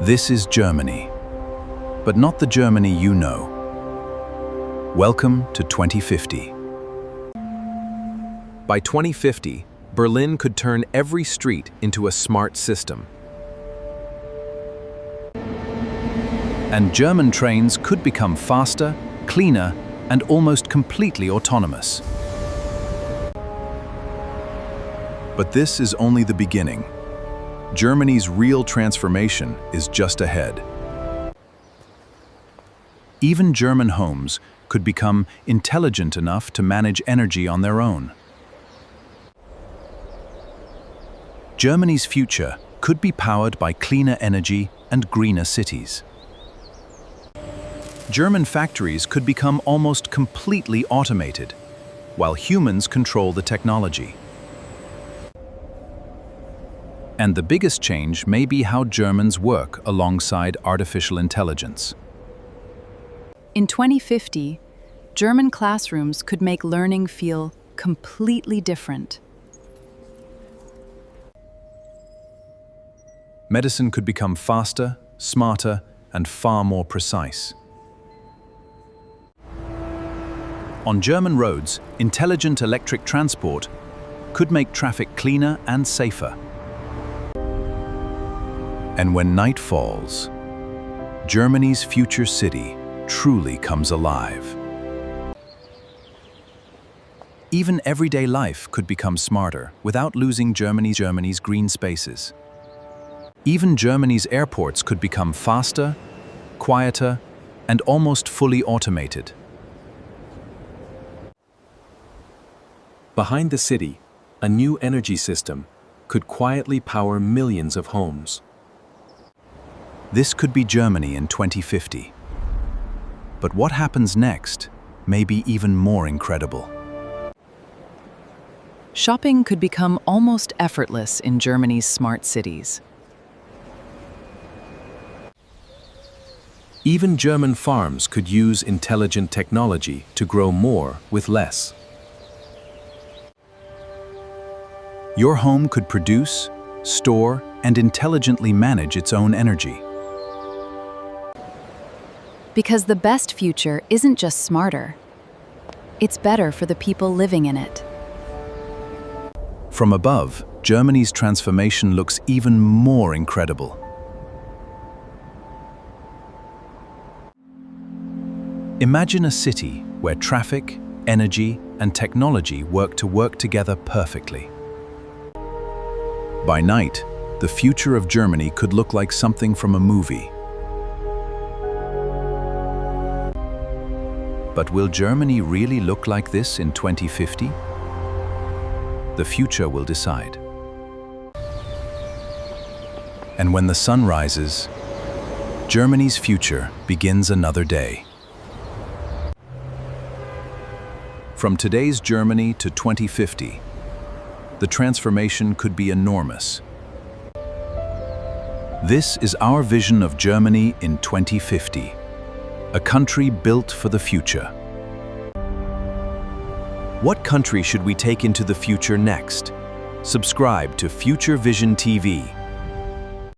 This is Germany, but not the Germany you know. Welcome to 2050. By 2050, Berlin could turn every street into a smart system. And German trains could become faster, cleaner, and almost completely autonomous. But this is only the beginning. Germany's real transformation is just ahead. Even German homes could become intelligent enough to manage energy on their own. Germany's future could be powered by cleaner energy and greener cities. German factories could become almost completely automated, while humans control the technology. And the biggest change may be how Germans work alongside artificial intelligence. In 2050, German classrooms could make learning feel completely different. Medicine could become faster, smarter, and far more precise. On German roads, intelligent electric transport could make traffic cleaner and safer. And when night falls, Germany's future city truly comes alive. Even everyday life could become smarter without losing Germany's green spaces. Even Germany's airports could become faster, quieter, and almost fully automated. Behind the city, a new energy system could quietly power millions of homes. This could be Germany in 2050. But what happens next may be even more incredible. Shopping could become almost effortless in Germany's smart cities. Even German farms could use intelligent technology to grow more with less. Your home could produce, store, and intelligently manage its own energy. Because the best future isn't just smarter, it's better for the people living in it. From above, Germany's transformation looks even more incredible. Imagine a city where traffic, energy, and technology work together perfectly. By night, the future of Germany could look like something from a movie. But will Germany really look like this in 2050? The future will decide. And when the sun rises, Germany's future begins another day. From today's Germany to 2050, the transformation could be enormous. This is our vision of Germany in 2050. A country built for the future. What country should we take into the future next? Subscribe to Future Vision TV.